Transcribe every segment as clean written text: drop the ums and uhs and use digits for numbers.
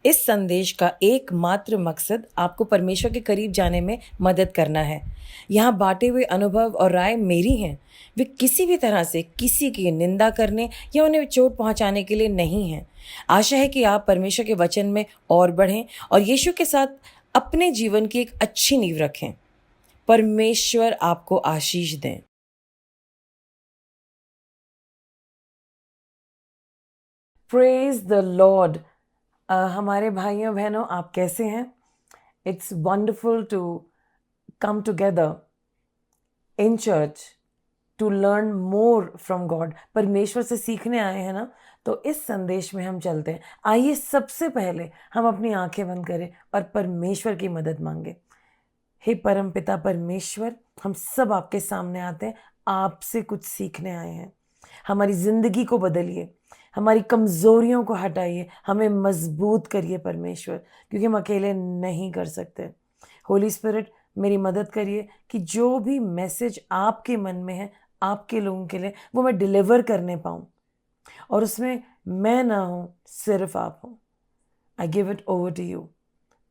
इस संदेश का एकमात्र मकसद आपको परमेश्वर के करीब जाने में मदद करना है। यहाँ बांटे हुए अनुभव और राय मेरी हैं। वे किसी भी तरह से किसी की निंदा करने या उन्हें चोट पहुंचाने के लिए नहीं हैं। आशा है कि आप परमेश्वर के वचन में और बढ़ें और यीशु के साथ अपने जीवन की एक अच्छी नींव रखें। परमेश्वर आपको आशीष दें। Praise the Lord. हमारे भाइयों बहनों, आप कैसे हैं? It's wonderful to come together in church to learn more from God। परमेश्वर से सीखने आए हैं ना, तो इस संदेश में हम चलते हैं। आइए सबसे पहले हम अपनी आंखें बंद करें और परमेश्वर की मदद मांगे। हे परम पिता परमेश्वर, हम सब आपके सामने आते हैं, आपसे कुछ सीखने आए हैं। हमारी जिंदगी को बदलिए, हमारी कमजोरियों को हटाइए, हमें मजबूत करिए परमेश्वर, क्योंकि हम अकेले नहीं कर सकते। होली स्पिरिट, मेरी मदद करिए कि जो भी मैसेज आपके मन में है आपके लोगों के लिए, वो मैं डिलीवर करने पाऊँ और उसमें मैं ना हूँ, सिर्फ आप हो। I give it over to you.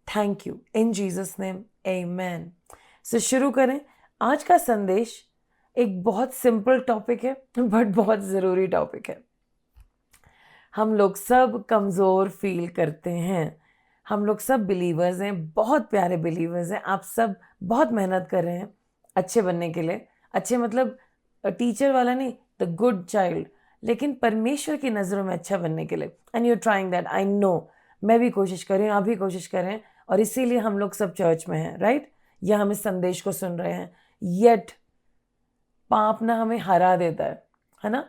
Thank you in Jesus name, amen. So शुरू करें। आज का संदेश एक बहुत सिंपल टॉपिक है बट बहुत ज़रूरी टॉपिक है। हम लोग सब कमज़ोर फील करते हैं। हम लोग सब बिलीवर्स हैं, बहुत प्यारे बिलीवर्स हैं। आप सब बहुत मेहनत कर रहे हैं अच्छे बनने के लिए। अच्छे मतलब टीचर वाला नहीं, द गुड चाइल्ड, लेकिन परमेश्वर की नज़रों में अच्छा बनने के लिए। And you trying that, I know. मैं भी कोशिश कर रही हूँ, आप भी कोशिश कर रहे हैं, और इसीलिए हम लोग सब चर्च में हैं, राइट? या हम इस संदेश को सुन रहे हैं। येट पाप ना हमें हरा देता है ना?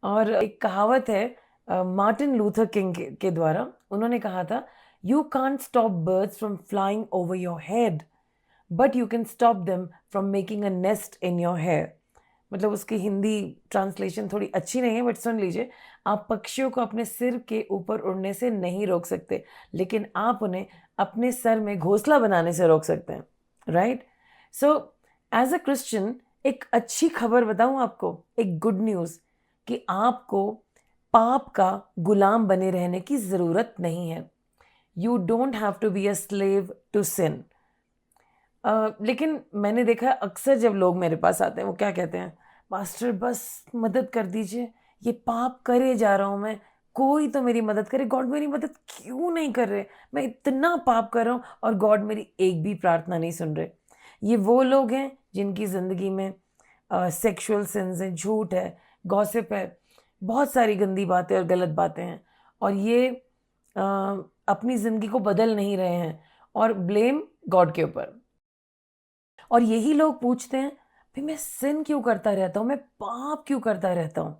और एक कहावत है मार्टिन लूथर किंग के द्वारा, उन्होंने कहा था, you can't stop birds from flying over your head, but you can stop them from making a nest in your hair. मतलब उसकी हिंदी ट्रांसलेशन थोड़ी अच्छी नहीं है, बट सुन लीजिए। आप पक्षियों को अपने सिर के ऊपर उड़ने से नहीं रोक सकते, लेकिन आप उन्हें अपने सर में घोंसला बनाने से रोक सकते हैं, right? So as a Christian एक अच्छी खबर बताऊं आपको, एक गुड न्यूज़, कि आपको पाप का गुलाम बने रहने की ज़रूरत नहीं है। You don't have to be a slave to sin. लेकिन मैंने देखा है अक्सर जब लोग मेरे पास आते हैं, वो क्या कहते हैं, मास्टर बस मदद कर दीजिए, ये पाप करे जा रहा हूँ मैं, कोई तो मेरी मदद करे। गॉड मेरी मदद क्यों नहीं कर रहे? मैं इतना पाप कर रहा हूँ और गॉड मेरी एक भी प्रार्थना नहीं सुन रहे। ये वो लोग हैं जिनकी ज़िंदगी में सेक्सुअल सिंस है, झूठ है, गॉसिप है, बहुत सारी गंदी बातें और गलत बातें हैं, और ये अपनी ज़िंदगी को बदल नहीं रहे हैं और ब्लेम गॉड के ऊपर। और यही लोग पूछते हैं, भाई मैं सिन क्यों करता रहता हूँ, मैं पाप क्यों करता रहता हूँ?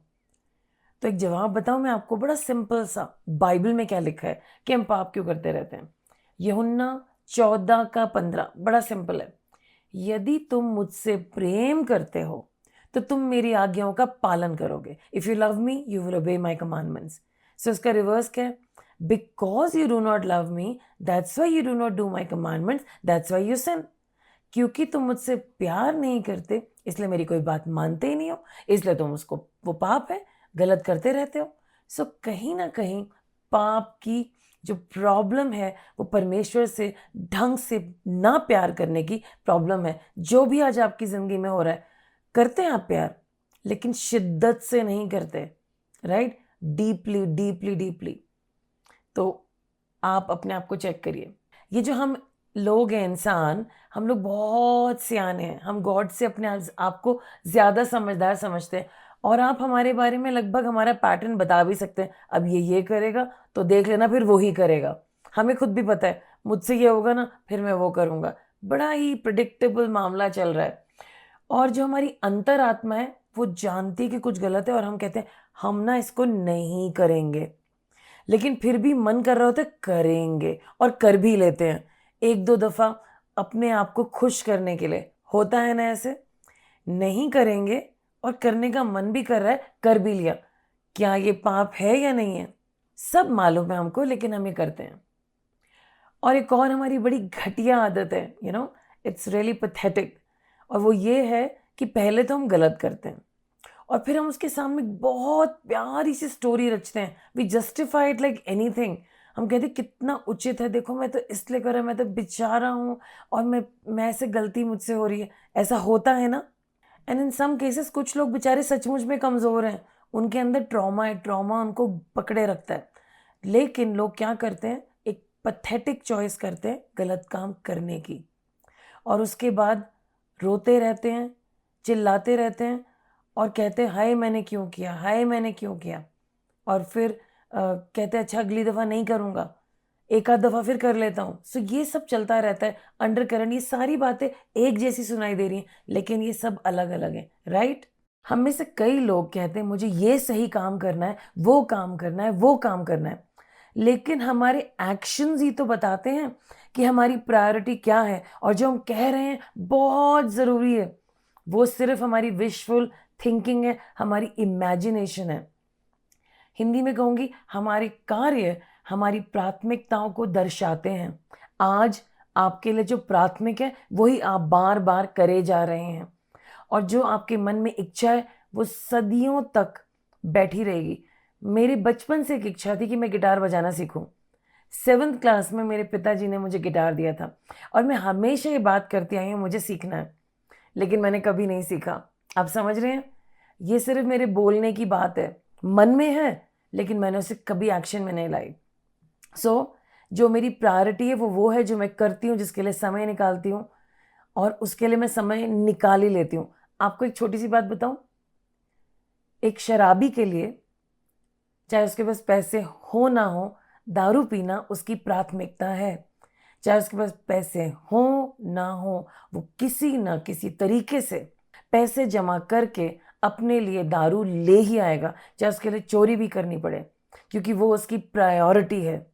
तो एक जवाब बताऊं मैं आपको, बड़ा सिंपल सा। बाइबल में क्या लिखा है कि हम पाप क्यों करते रहते हैं? यूहन्ना 14:15 बड़ा सिंपल है। यदि तुम मुझसे प्रेम करते हो तो तुम मेरी आज्ञाओं का पालन करोगे। If you love me you will obey my commandments. So इसका रिवर्स क्या है? Because you do not love me, that's why you do not do my commandments, that's why you sin. क्योंकि तुम मुझसे प्यार नहीं करते, इसलिए मेरी कोई बात मानते ही नहीं हो, इसलिए तुम उसको, वो पाप है, गलत करते रहते हो। सो कहीं ना कहीं पाप की जो प्रॉब्लम है वो परमेश्वर से ढंग से ना प्यार करने की प्रॉब्लम है। जो भी आज आपकी ज़िंदगी में हो रहा है, करते हैं आप प्यार, लेकिन शिद्दत से नहीं करते, राइट? Deeply deeply deeply. तो आप अपने आप को चेक करिए। ये जो हम लोग हैं, इंसान, हम लोग बहुत सियाने हैं। हम गॉड से अपने आप को ज़्यादा समझदार समझते हैं, और आप हमारे बारे में लगभग हमारा पैटर्न बता भी सकते हैं। अब ये करेगा तो देख लेना फिर वो ही करेगा। हमें खुद भी पता है, मुझसे ये होगा ना फिर मैं वो करूँगा। बड़ा ही प्रिडिक्टेबल मामला चल रहा है। और जो हमारी अंतरात्मा है वो जानती है कि कुछ गलत है, और हम कहते हैं हम ना इसको नहीं करेंगे, लेकिन फिर भी मन कर रहा होता है करेंगे, और कर भी लेते हैं एक दो दफ़ा अपने आप को खुश करने के लिए। होता है ना ऐसे? नहीं करेंगे और करने का मन भी कर रहा है, कर भी लिया। क्या ये पाप है या नहीं है? सब मालूम है हमको, लेकिन हम ये करते हैं। और एक और हमारी बड़ी घटिया आदत है, इट्स रियली पैथेटिक, और वो ये है कि पहले तो हम गलत करते हैं और फिर हम उसके सामने बहुत प्यारी सी स्टोरी रचते हैं। We justify it like anything. हम कहते कितना उचित है, देखो मैं तो इसलिए कर रहा, मैं तो बेचारा हूँ और मैं ऐसे गलती मुझसे हो रही है, ऐसा होता है ना। एंड इन सम केसेस कुछ लोग बेचारे सचमुच में कमज़ोर हैं, उनके अंदर ट्रॉमा है, ट्रॉमा उनको पकड़े रखता है, लेकिन लोग क्या करते हैं, एक पथेटिक चॉइस करते हैं गलत काम करने की, और उसके बाद रोते रहते हैं, चिल्लाते रहते हैं और कहते हैं हाय मैंने क्यों किया, हाय मैंने क्यों किया। और फिर कहते हैं अच्छा अगली दफ़ा नहीं करूँगा, एक आध दफ़ा फिर कर लेता हूँ। सो ये सब चलता रहता है अंडर करंट, ये सारी बातें एक जैसी सुनाई दे रही हैं, लेकिन ये सब अलग अलग हैं, राइट। हम में से कई लोग कहते हैं मुझे ये सही काम करना है, वो काम करना है, वो काम करना है, लेकिन हमारे एक्शंस ही तो बताते हैं कि हमारी प्रायोरिटी क्या है, और जो हम कह रहे हैं बहुत ज़रूरी है, वो सिर्फ हमारी विशफुल थिंकिंग है, हमारी इमेजिनेशन है। हिंदी में कहूँगी हमारे कार्य हमारी प्राथमिकताओं को दर्शाते हैं। आज आपके लिए जो प्राथमिक है वही आप बार बार करे जा रहे हैं, और जो आपके मन में इच्छा है वो सदियों तक बैठी रहेगी। मेरी बचपन से एक इच्छा थी कि मैं गिटार बजाना सीखूं। 7th क्लास में मेरे पिताजी ने मुझे गिटार दिया था, और मैं हमेशा ये बात करती आई हूँ मुझे सीखना है, लेकिन मैंने कभी नहीं सीखा। आप समझ रहे हैं, ये सिर्फ मेरे बोलने की बात है, मन में है, लेकिन मैंने उसे कभी एक्शन में नहीं लाई। सो जो मेरी प्रायोरिटी है वो है जो मैं करती हूँ, जिसके लिए समय निकालती हूँ, और उसके लिए मैं समय निकाल ही लेती हूँ। आपको एक छोटी सी बात बताऊं, एक शराबी के लिए चाहे उसके पास पैसे हो ना हो, दारू पीना उसकी प्राथमिकता है। चाहे उसके पास पैसे हो ना हो, वो किसी ना किसी तरीके से पैसे जमा करके अपने लिए दारू ले ही आएगा, चाहे उसके लिए चोरी भी करनी पड़े, क्योंकि वो उसकी प्रायोरिटी है।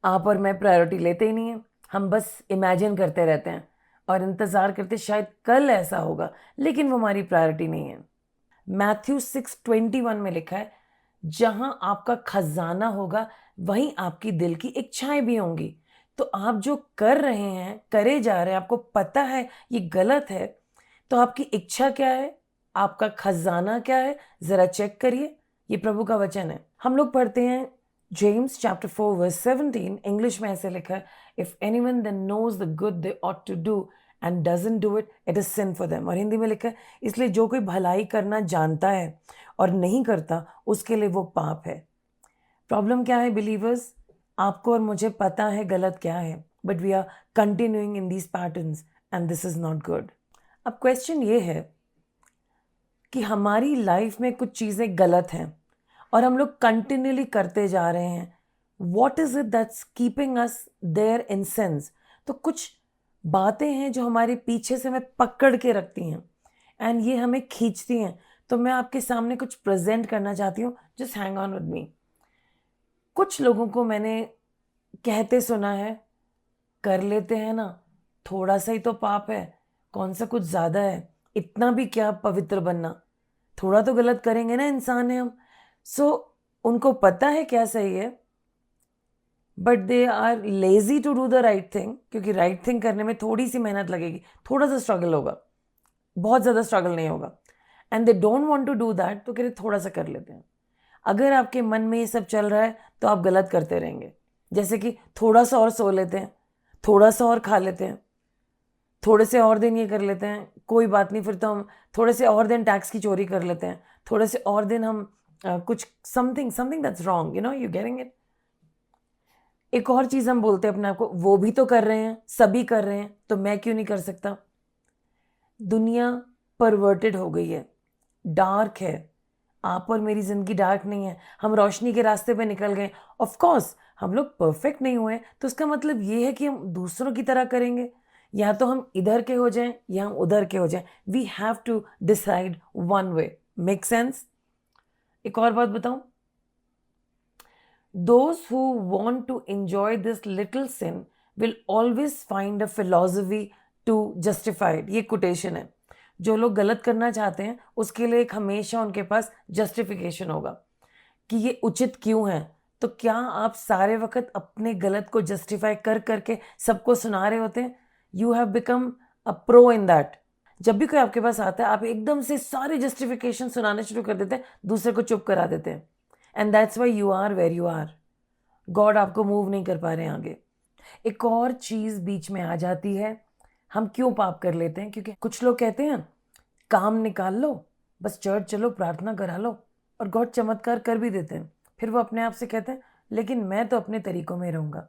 आप और मैं प्रायोरिटी लेते ही नहीं है, हम बस इमेजिन करते रहते हैं और इंतज़ार करते शायद कल ऐसा होगा, लेकिन वो हमारी प्रायोरिटी नहीं है। मैथ्यू 6:21 में लिखा है, जहां आपका खजाना होगा वहीं आपकी दिल की इच्छाएं भी होंगी। तो आप जो कर रहे हैं, करे जा रहे हैं, आपको पता है ये गलत है, तो आपकी इच्छा क्या है, आपका खजाना क्या है, जरा चेक करिए। ये प्रभु का वचन है। हम लोग पढ़ते हैं जेम्स चैप्टर 4 वर्स 17, इंग्लिश में ऐसे लिखा है, if anyone then knows the good they ought to do and doesn't do it, it is sin for them. और हिंदी में लिखा है, इसलिए जो कोई भलाई करना जानता है और नहीं करता, उसके लिए वो पाप है। प्रॉब्लम क्या है बिलीवर्स, आपको और मुझे पता है गलत क्या है, but we are continuing in these patterns and this is not good. अब क्वेश्चन ये है कि हमारी लाइफ में कुछ चीज़ें गलत हैं और हम लोग कंटिन्यूली करते जा रहे हैं। What is it that's keeping us there in sense. तो कुछ बातें हैं जो हमारे पीछे से हमें पकड़ के रखती हैं एंड ये हमें खींचती हैं। तो मैं आपके सामने कुछ प्रेजेंट करना चाहती हूँ, just hang on with me. कुछ लोगों को मैंने कहते सुना है, कर लेते हैं ना, थोड़ा सा ही तो पाप है, कौन सा कुछ ज़्यादा है, इतना भी क्या पवित्र बनना, थोड़ा तो गलत करेंगे ना, इंसान है हम। सो उनको पता है क्या सही है, but they are lazy to do the right thing, क्योंकि राइट थिंग करने में थोड़ी सी मेहनत लगेगी, थोड़ा सा स्ट्रगल होगा, बहुत ज़्यादा स्ट्रगल नहीं होगा, and they don't want to do that, तो कहते थोड़ा सा कर लेते हैं। अगर आपके मन में ये सब चल रहा है तो आप गलत करते रहेंगे। जैसे कि थोड़ा सा और सो लेते हैं, थोड़ा सा और खा लेते हैं, थोड़े से और दिन ये कर लेते हैं, कोई बात नहीं, फिर तो हम थोड़े से और दिन टैक्स की चोरी कर लेते हैं, थोड़े से और दिन हम कुछ something something that's wrong, you getting it. एक और चीज़ हम बोलते हैं अपने आप को, वो भी तो कर रहे हैं, सभी कर रहे हैं, तो मैं क्यों नहीं कर सकता। दुनिया परवर्टेड हो गई है, डार्क है। आप और मेरी ज़िंदगी डार्क नहीं है, हम रोशनी के रास्ते पे निकल गए। ऑफ कोर्स हम लोग परफेक्ट नहीं हुए, तो इसका मतलब ये है कि हम दूसरों की तरह करेंगे, या तो हम इधर के हो जाएं या हम उधर के हो जाएं। We have to decide one way. Make sense. एक और बात बताऊं, those who want to enjoy this little sin will always find a philosophy to justify it। ये कोटेशन है। जो लोग गलत करना चाहते हैं उसके लिए एक हमेशा उनके पास जस्टिफिकेशन होगा कि ये उचित क्यों है। तो क्या आप सारे वक्त अपने गलत को जस्टिफाई कर करके सबको सुना रहे होते हैं? You have become a pro in that. जब भी कोई आपके पास आता है आप एकदम से सारे जस्टिफिकेशन सुनाने शुरू कर देते हैं, दूसरे को चुप करा देते हैं, and that's why you are where you are. God आपको मूव नहीं कर पा रहे हैं आगे। एक और चीज़ बीच में आ जाती है, हम क्यों पाप कर लेते हैं? क्योंकि कुछ लोग कहते हैं काम निकाल लो, बस चर्च चलो, प्रार्थना करा लो, और गॉड चमत्कार कर भी देते हैं। फिर वो अपने आप से कहते हैं लेकिन मैं तो अपने तरीकों में रहूँगा।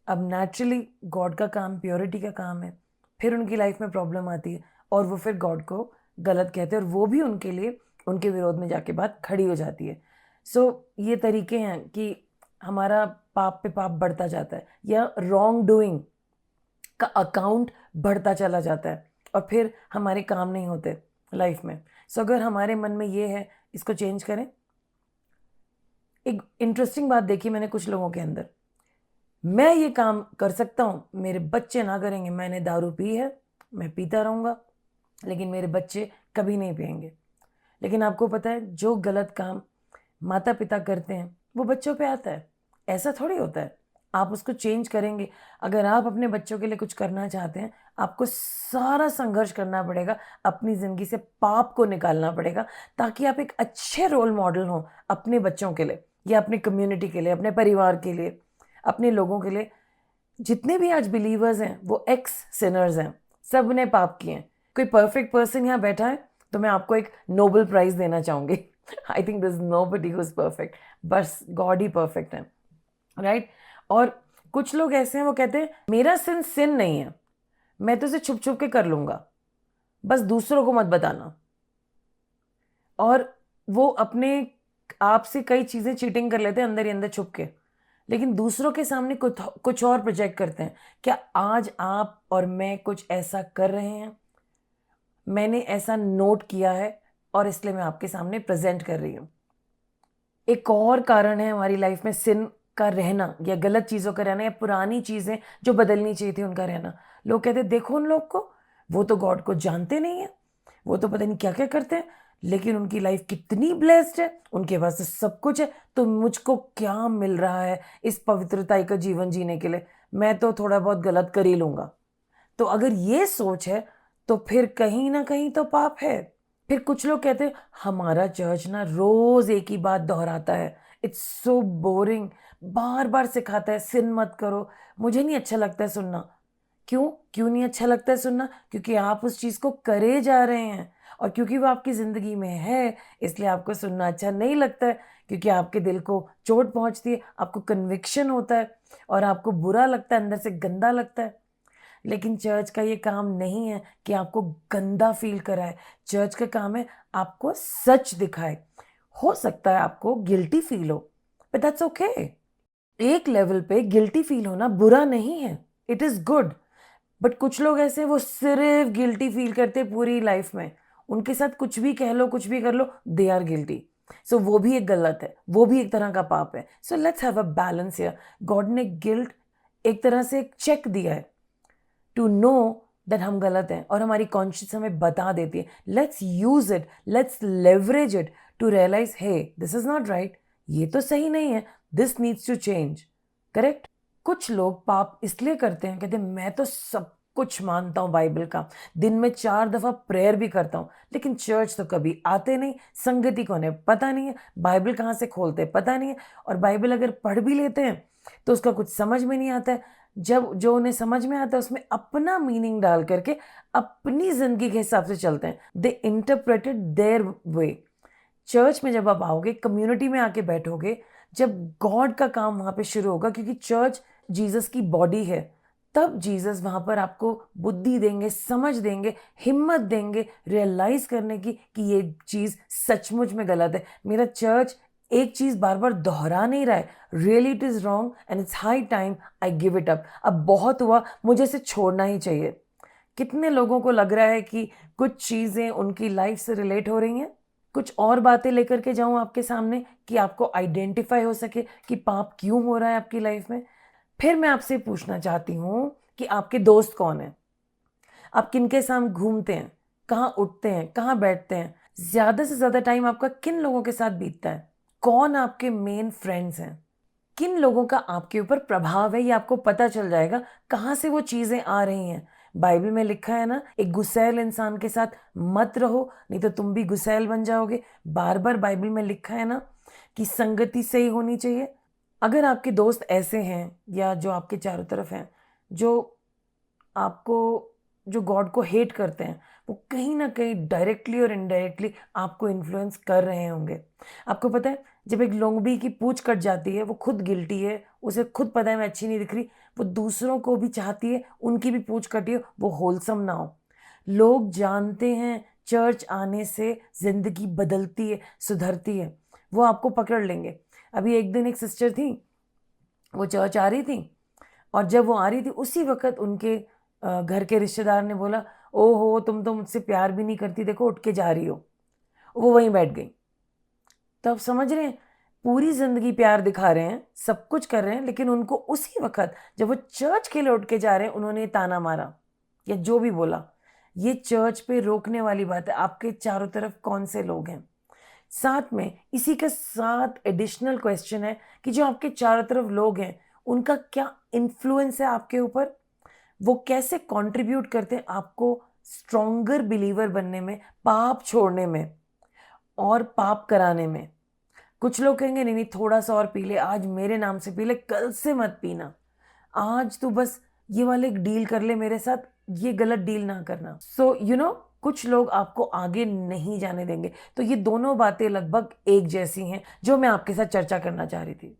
अब नेचुरली गॉड का काम प्योरिटी का काम है, फिर उनकी लाइफ में प्रॉब्लम आती है और वो फिर गॉड को गलत कहते हैं और वो भी उनके लिए उनके विरोध में जाके बात खड़ी हो जाती है। सो ये तरीके हैं कि हमारा पाप पे पाप बढ़ता जाता है या रॉन्ग डूइंग का अकाउंट बढ़ता चला जाता है और फिर हमारे काम नहीं होते लाइफ में। सो अगर हमारे मन में ये है, इसको चेंज करें। एक इंटरेस्टिंग बात देखी मैंने कुछ लोगों के अंदर, मैं ये काम कर सकता हूँ, मेरे बच्चे ना करेंगे। मैंने दारू पी है, मैं पीता रहूँगा, लेकिन मेरे बच्चे कभी नहीं पिएंगे। लेकिन आपको पता है जो गलत काम माता पिता करते हैं वो बच्चों पे आता है। ऐसा थोड़ी होता है, आप उसको चेंज करेंगे। अगर आप अपने बच्चों के लिए कुछ करना चाहते हैं, आपको सारा संघर्ष करना पड़ेगा, अपनी ज़िंदगी से पाप को निकालना पड़ेगा, ताकि आप एक अच्छे रोल मॉडल हों अपने बच्चों के लिए या अपनी कम्युनिटी के लिए, अपने परिवार के लिए, अपने लोगों के लिए। जितने भी आज बिलीवर्स हैं वो एक्स सिनर्स हैं, सब ने पाप किए हैं। कोई परफेक्ट पर्सन यहाँ बैठा है तो मैं आपको एक नोबेल प्राइज देना चाहूँगी। I think this nobody who is perfect, बस गॉड ही परफेक्ट है, राइट? और कुछ लोग ऐसे हैं वो कहते हैं मेरा सिन सिन नहीं है, मैं तो इसे छुप छुप के कर लूँगा, बस दूसरों को मत बताना। और वो अपने आप से कई चीज़ें चीटिंग कर लेते हैं अंदर ही अंदर छुप के, लेकिन दूसरों के सामने कुछ और प्रोजेक्ट करते हैं। क्या आज आप और मैं कुछ ऐसा कर रहे हैं? मैंने ऐसा नोट किया है और इसलिए मैं आपके सामने प्रेजेंट कर रही हूँ। एक और कारण है हमारी लाइफ में सिन का रहना या गलत चीज़ों का रहना या पुरानी चीज़ें जो बदलनी चाहिए थी उनका रहना। लोग कहते हैं देखो उन लोग को, वो तो गॉड को जानते नहीं है, वो तो पता नहीं क्या क्या करते हैं, लेकिन उनकी लाइफ कितनी ब्लेस्ड है, उनके पास तो सब कुछ है, तो मुझको क्या मिल रहा है इस पवित्रता का जीवन जीने के लिए? मैं तो थोड़ा बहुत गलत कर ही लूँगा। तो अगर ये सोच है तो फिर कहीं ना कहीं तो पाप है। फिर कुछ लोग कहते हैं हमारा चर्च ना रोज एक ही बात दोहराता है, इट्स सो बोरिंग, बार बार सिखाता है सिन मत करो, मुझे नहीं अच्छा लगता है सुनना। क्यों क्यों नहीं अच्छा लगता है सुनना? क्योंकि आप उस चीज को करे जा रहे हैं और क्योंकि वो आपकी जिंदगी में है, इसलिए आपको सुनना अच्छा नहीं लगता है। क्योंकि आपके दिल को चोट पहुंचती है, आपको कन्विक्शन होता है और आपको बुरा लगता है, अंदर से गंदा लगता है। लेकिन चर्च का ये काम नहीं है कि आपको गंदा फील कराए। चर्च का काम है आपको सच दिखाए। हो सकता है आपको गिल्टी फील हो, बट दैट्स ओके। एक लेवल पे गिल्टी फील होना बुरा नहीं है, इट इज गुड। बट कुछ लोग ऐसे हैं, वो सिर्फ गिल्टी फील करते हैं पूरी लाइफ में। उनके साथ कुछ भी कह लो, कुछ भी कर लो, दे आर गिल्टी। सो वो भी एक गलत है, वो भी एक तरह का पाप है। So let's have a balance here. God ने गिल्ट एक तरह से एक चेक दिया है टू नो दैट हम गलत हैं और हमारी कॉन्शियस हमें बता देती है। Let's use it, let's leverage it to realize hey this is not right, ये तो सही नहीं है, this needs to change. Correct? कुछ लोग पाप इसलिए करते हैं, कहते हैं मैं तो सब कुछ मानता हूँ बाइबल का, दिन में 4 दफा प्रेयर भी करता हूँ, लेकिन चर्च तो कभी आते नहीं, संगति को उन्हें पता नहीं है, बाइबल कहाँ से खोलते पता नहीं है, और बाइबल अगर पढ़ भी लेते हैं तो उसका कुछ समझ में नहीं आता है। जब जो उन्हें समझ में आता है उसमें अपना मीनिंग डाल करके अपनी जिंदगी के हिसाब से चलते हैं। दे इंटरप्रेटेड देयर वे। चर्च में जब आप आओगे, कम्युनिटी में आके बैठोगे, जब गॉड का काम वहां पे शुरू होगा, क्योंकि चर्च जीसस की बॉडी है, तब जीसस वहां पर आपको बुद्धि देंगे, समझ देंगे, हिम्मत देंगे रियलाइज करने की कि ये चीज सचमुच में गलत है। मेरा चर्च एक चीज बार बार दोहरा नहीं रहा है, really it is wrong and it's high time I give it up. अब बहुत हुआ, मुझे इसे छोड़ना ही चाहिए। कितने लोगों को लग रहा है कि कुछ चीजें उनकी लाइफ से रिलेट हो रही हैं? कुछ और बातें लेकर के जाऊं आपके सामने कि आपको आइडेंटिफाई हो सके कि पाप क्यों हो रहा है आपकी लाइफ में। फिर मैं आपसे पूछना चाहती हूँ कि आपके दोस्त कौन है? आप किनके साथ घूमते हैं, कहाँ उठते हैं, कहाँ बैठते हैं, ज्यादा से ज्यादा टाइम आपका किन लोगों के साथ बीतता है? कौन आपके मेन फ्रेंड्स हैं? किन लोगों का आपके ऊपर प्रभाव है, ये आपको पता चल जाएगा कहाँ से वो चीजें आ रही हैं। बाइबल में लिखा है ना, एक गुस्सैल इंसान के साथ मत रहो, नहीं तो तुम भी गुस्सैल बन जाओगे। बार बार बाइबल में लिखा है ना कि संगति सही होनी चाहिए। अगर आपके दोस्त ऐसे हैं या जो आपके चारों तरफ हैं, जो आपको जो गॉड को हेट करते हैं, वो कहीं न कहीं डायरेक्टली और इनडायरेक्टली आपको इन्फ्लुएंस कर रहे होंगे। आपको पता है, जब एक लोंगड़ी की पूँछ कट जाती है, वो खुद गिल्टी है, उसे खुद पता है मैं अच्छी नहीं दिख रही, वो दूसरों को भी चाहती है उनकी भी पूँछ कटी हो, वो होलसम ना हो। लोग जानते हैं चर्च आने से ज़िंदगी बदलती है, सुधरती है, वो आपको पकड़ लेंगे। अभी एक दिन एक सिस्टर थी, वो चर्च आ रही थी और जब वो आ रही थी उसी वक़्त उनके घर के रिश्तेदार ने बोला, "ओहो! तुम तो मुझसे प्यार भी नहीं करती, देखो उठ के जा रही हो।" वो वहीं बैठ गई। तो आप समझ रहे हैं, पूरी ज़िंदगी प्यार दिखा रहे हैं, सब कुछ कर रहे हैं, लेकिन उनको उसी वक़्त जब वो चर्च के लिए उठ के जा रहे हैं, उन्होंने ताना मारा या जो भी बोला। ये चर्च पे रोकने वाली बात है, आपके चारों तरफ कौन से लोग हैं? साथ में इसी के साथ एडिशनल क्वेश्चन है कि जो आपके चारों तरफ लोग हैं, उनका क्या इन्फ्लुएंस है आपके ऊपर? वो कैसे कंट्रीब्यूट करते हैं आपको स्ट्रॉन्गर बिलीवर बनने में, पाप छोड़ने में और पाप कराने में? कुछ लोग कहेंगे नहीं नहीं थोड़ा-सा और पी ले, आज मेरे नाम से पी ले, कल से मत पीना। आज तू बस ये वाले एक डील कर ले मेरे साथ, ये गलत डील ना करना। सो कुछ लोग आपको आगे नहीं जाने देंगे। तो ये दोनों बातें लगभग एक जैसी हैं, जो मैं आपके साथ चर्चा करना चाह रही थी।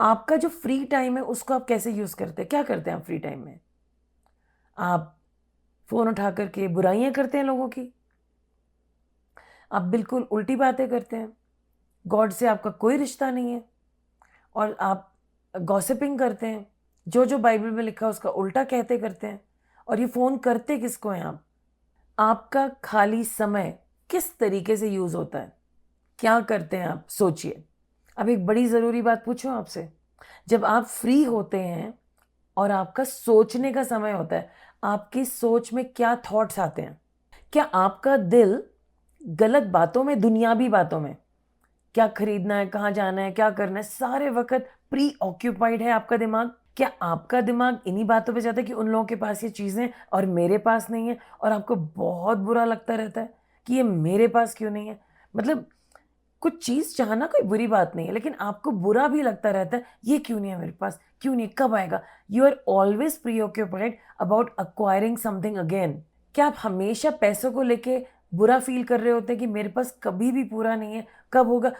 आपका जो फ्री टाइम है उसको आप कैसे यूज़ करते हैं? क्या करते हैं आप फ्री टाइम में? आप फ़ोन उठा कर के बुराइयाँ करते हैं लोगों की? आप बिल्कुल उल्टी बातें करते हैं? गॉड से आपका कोई रिश्ता नहीं है और आप गॉसिपिंग करते हैं, जो-जो बाइबल में लिखा है उसका उल्टा कहते करते हैं और ये फ़ोन करते किसको हैं आप? आपका खाली समय किस तरीके से यूज़ होता है? क्या करते हैं आप? सोचिए। अब एक बड़ी ज़रूरी बात पूछूँ आपसे? जब आप फ्री होते हैं और आपका सोचने का समय होता है, आपकी सोच में क्या थॉट्स आते हैं? क्या आपका दिल गलत बातों में, दुनियावी बातों में, क्या खरीदना है, कहाँ जाना है, क्या करना है, सारे वक़्त प्री ऑक्यूपाइड है आपका दिमाग? क्या आपका दिमाग इन्हीं बातों पे जाता है कि उन लोगों के पास ये चीज़ें हैं और मेरे पास नहीं है और आपको बहुत बुरा लगता रहता है कि ये मेरे पास क्यों नहीं है? मतलब कुछ चीज़ चाहना कोई बुरी बात नहीं है, लेकिन आपको बुरा भी लगता रहता है, ये क्यों नहीं है मेरे पास? क्यों नहीं? कब आएगा? You are always preoccupied about acquiring something again. क्या आप हमेशा पैसों को लेके बुरा फ़ील कर रहे होते हैं कि मेरे पास कभी भी पूरा नहीं है, कब होगा?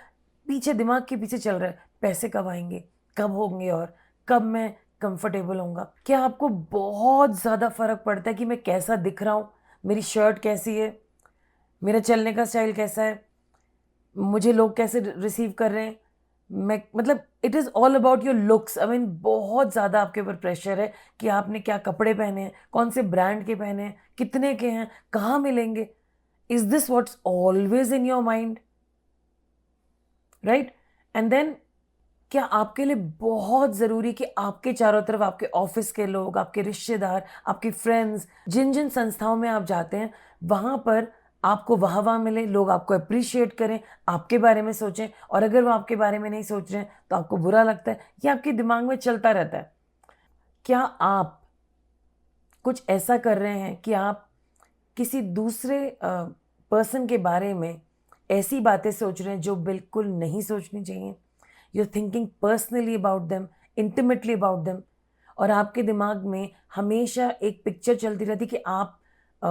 पीछे दिमाग के पीछे चल रहा है, पैसे कब आएँगे? कब होंगे और कब मैं कंफर्टेबल होऊँगा? क्या आपको बहुत ज़्यादा फ़र्क पड़ता है कि मैं कैसा दिख रहा हूँ? मेरी शर्ट कैसी है? मेरा चलने का स्टाइल कैसा है? मुझे लोग कैसे रिसीव कर रहे हैं? मैं मतलब it is all about your looks. I mean बहुत ज़्यादा आपके ऊपर प्रेशर है कि आपने क्या कपड़े पहने हैं, कौन से ब्रांड के पहने हैं, कितने के हैं, कहाँ मिलेंगे? Is this what's always in your mind? Right? And then क्या आपके लिए बहुत ज़रूरी कि आपके चारों तरफ आपके ऑफ़िस के लोग, आपके रिश्तेदार, आपके फ्रेंड्स, जिन-जिन संस्थाओं में आप जाते हैं, वहाँ पर आपको वाह-वाह मिले, लोग आपको एप्रिशिएट करें, आपके बारे में सोचें और अगर वो आपके बारे में नहीं सोच रहे हैं, तो आपको बुरा लगता है। ये आपके दिमाग में चलता रहता है। क्या आप कुछ ऐसा कर रहे हैं कि आप किसी दूसरे पर्सन के बारे में ऐसी बातें सोच रहे हैं जो बिल्कुल नहीं सोचनी चाहिए? You are thinking personally about them, intimately about them और आपके दिमाग में हमेशा एक पिक्चर चलती रहती है कि आप अ,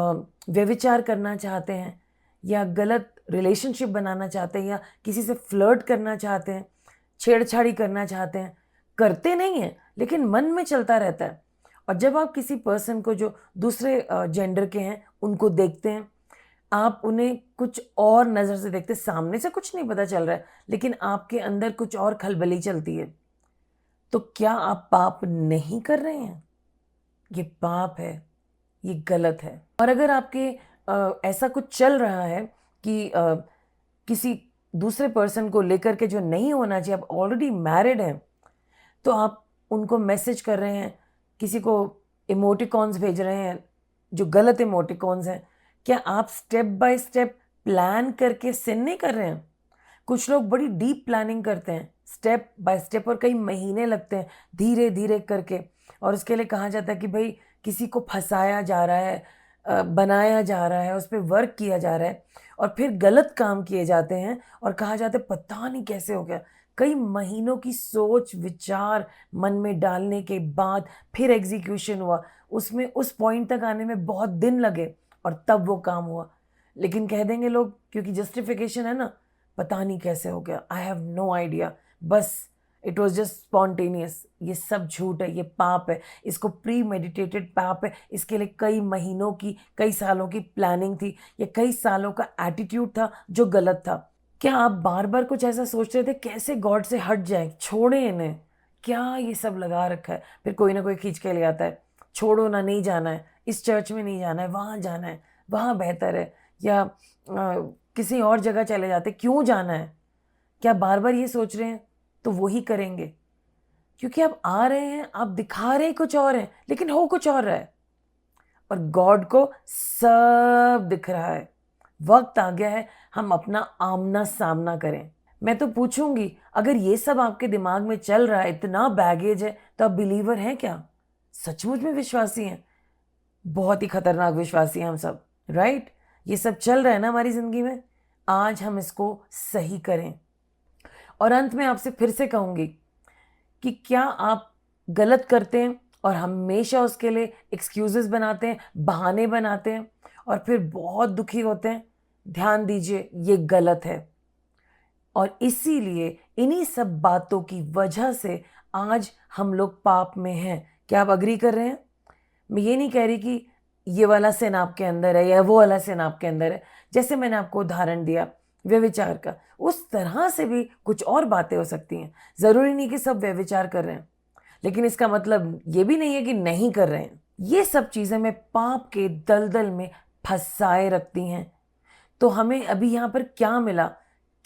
व्यभिचार करना चाहते हैं या गलत रिलेशनशिप बनाना चाहते हैं या किसी से फ्लर्ट करना चाहते हैं, छेड़छाड़ी करना चाहते हैं। करते नहीं हैं, लेकिन मन में चलता रहता है। और जब आप किसी पर्सन को जो दूसरे जेंडर के हैं, उनको देखते हैं, आप उन्हें कुछ और नज़र से देखते हैं, सामने से कुछ नहीं पता चल रहा है, लेकिन आपके अंदर कुछ और खलबली चलती है। तो क्या आप पाप नहीं कर रहे हैं? ये पाप है, ये गलत है। और अगर आपके ऐसा कुछ चल रहा है कि किसी दूसरे पर्सन को लेकर के जो नहीं होना चाहिए, आप ऑलरेडी मैरिड हैं, तो आप उनको मैसेज कर रहे हैं, किसी को इमोटिकॉन्स भेज रहे हैं, जो गलत इमोटिकॉन्स हैं। क्या आप स्टेप बाय स्टेप प्लान करके सिन नहीं कर रहे हैं? कुछ लोग बड़ी डीप प्लानिंग करते हैं, स्टेप बाय स्टेप और कई महीने लगते हैं, धीरे-धीरे करके और उसके लिए कहा जाता है कि भई किसी को फँसाया जा रहा है बनाया जा रहा है, उस पे वर्क किया जा रहा है और फिर गलत काम किए जाते हैं और कहा जाता है पता नहीं कैसे हो गया। कई महीनों की सोच विचार मन में डालने के बाद फिर एग्जीक्यूशन हुआ। उसमें उस पॉइंट तक आने में बहुत दिन लगे और तब वो काम हुआ। लेकिन कह देंगे लोग, क्योंकि जस्टिफिकेशन है ना, पता नहीं कैसे हो गया, आई हैव नो आइडिया, बस इट वॉज जस्ट स्पॉन्टेनियस। ये सब झूठ है, ये पाप है, इसको प्री मेडिटेटेड पाप है। इसके लिए कई महीनों की, कई सालों की प्लानिंग थी, ये कई सालों का एटीट्यूड था जो गलत था। क्या आप बार बार कुछ ऐसा सोच रहे थे, कैसे गॉड से हट जाए, छोड़े इन्हें, क्या ये सब लगा रखा है? फिर कोई ना कोई खींच के ले आता है, छोड़ो ना, नहीं जाना है, इस चर्च में नहीं जाना है, वहाँ जाना है, वहाँ बेहतर है, या किसी और जगह चले जाते, क्यों जाना है? क्या बार बार ये सोच रहे हैं? तो वो ही करेंगे, क्योंकि आप आ रहे हैं, आप दिखा रहे कुछ और हैं, लेकिन हो कुछ और रहा है। और गॉड को सब दिख रहा है। वक्त आ गया है हम अपना आमना सामना करें। मैं तो पूछूंगी, अगर ये सब आपके दिमाग में चल रहा है, इतना बैगेज है, तो आप बिलीवर हैं क्या? सचमुच में विश्वासी हैं? बहुत ही खतरनाक विश्वासी हैं हम सब, राइट? ये सब चल रहा है ना हमारी जिंदगी में, आज हम इसको सही करें। और अंत में आपसे फिर से कहूंगी कि क्या आप गलत करते हैं और हमेशा उसके लिए एक्सक्यूजेस बनाते हैं, बहाने बनाते हैं, और फिर बहुत दुखी होते हैं? ध्यान दीजिए, ये गलत है। और इसीलिए इन्हीं सब बातों की वजह से आज हम लोग पाप में हैं। क्या आप अग्री कर रहे हैं? मैं ये नहीं कह रही कि ये वाला sin आपके अंदर है या वो वाला sin आपके अंदर है। जैसे मैंने आपको उदाहरण दिया व्यभिचार का, उस तरह से भी कुछ और बातें हो सकती हैं। ज़रूरी नहीं कि सब व्यभिचार कर रहे हैं, लेकिन इसका मतलब ये भी नहीं है कि नहीं कर रहे हैं। ये सब चीज़ें हमें पाप के दलदल में फंसाए रखती हैं। तो हमें अभी यहाँ पर क्या मिला?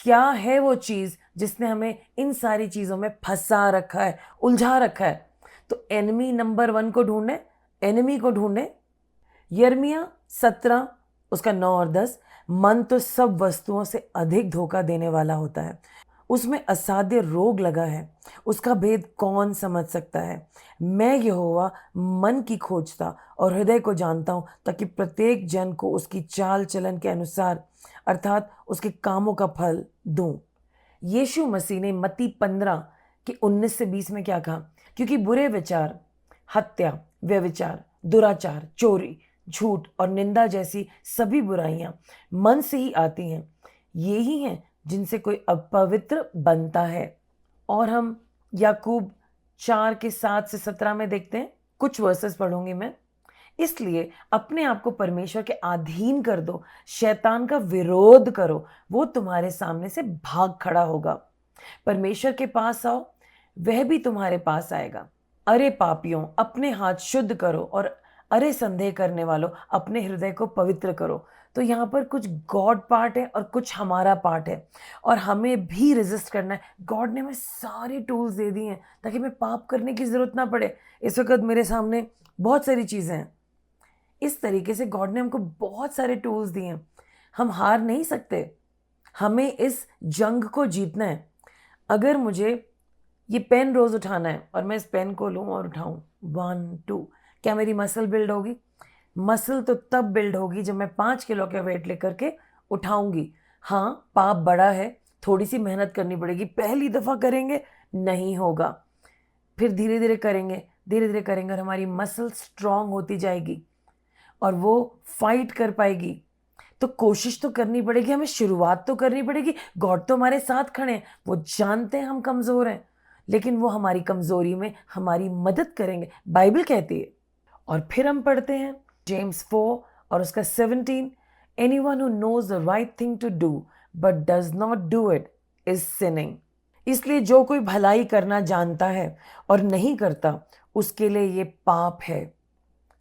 क्या है वो चीज़ जिसने हमें इन सारी चीज़ों में फंसा रखा है, उलझा रखा है? तो एनिमी नंबर 1 को ढूंढे, एनिमी को ढूंढे। यिर्मयाह 17 उसका 9 और 10, मन तो सब वस्तुओं से अधिक धोखा देने वाला होता है, उसमें असाध्य रोग लगा है, उसका भेद कौन समझ सकता है? मैं यहोवा मन की खोजता और हृदय को जानता हूँ, ताकि प्रत्येक जन को उसकी चाल चलन के अनुसार अर्थात उसके कामों का फल दूं। यीशु मसीह ने मत्ती 15 के 19 से 20 में क्या कहा? क्योंकि बुरे विचार, हत्या, व्यभिचार, दुराचार, चोरी, झूठ और निंदा जैसी सभी बुराइयां मन से ही आती हैं। ये ही हैं जिनसे कोई अपवित्र बनता है। और हम याकूब 4 के 7 से 17 में देखते हैं, कुछ वर्सेस पढ़ूंगी मैं। इसलिए अपने आप को परमेश्वर के अधीन कर दो, शैतान का विरोध करो, वो तुम्हारे सामने से भाग खड़ा होगा। परमेश्वर के पास आओ, वह भी तुम्हारे पास आएगा। अरे पापियों, अपने हाथ शुद्ध करो, और अरे संदेह करने वालों, अपने हृदय को पवित्र करो। तो यहाँ पर कुछ गॉड पार्ट है और कुछ हमारा पार्ट है, और हमें भी रेजिस्ट करना है। गॉड ने हमें सारे टूल्स दे दिए हैं ताकि हमें पाप करने की जरूरत ना पड़े। इस वक्त मेरे सामने बहुत सारी चीजें हैं। इस तरीके से गॉड ने हमको बहुत सारे टूल्स दिए हैं। हम हार नहीं सकते, हमें इस जंग को जीतना है। अगर मुझे ये पेन रोज उठाना है और मैं इस पेन को लूं और उठाऊं 1 2, क्या मेरी मसल बिल्ड होगी? मसल तो तब बिल्ड होगी जब मैं 5 किलो का वेट लेकर के उठाऊंगी। हाँ, पाप बड़ा है, थोड़ी सी मेहनत करनी पड़ेगी। पहली दफा करेंगे नहीं होगा, फिर धीरे धीरे करेंगे, धीरे धीरे करेंगे, और हमारी मसल स्ट्रांग होती जाएगी और वो फाइट कर पाएगी। तो कोशिश तो करनी पड़ेगी, हमें शुरुआत तो करनी पड़ेगी। गॉड तो हमारे साथ खड़े हैं, वो जानते हैं हम कमज़ोर हैं, लेकिन वो हमारी कमज़ोरी में हमारी मदद करेंगे, बाइबल कहती है। और फिर हम पढ़ते हैं जेम्स 4 और उसका 17, anyone who knows the right thing to do but does not do it is sinning. इसलिए जो कोई भलाई करना जानता है और नहीं करता, उसके लिए ये पाप है।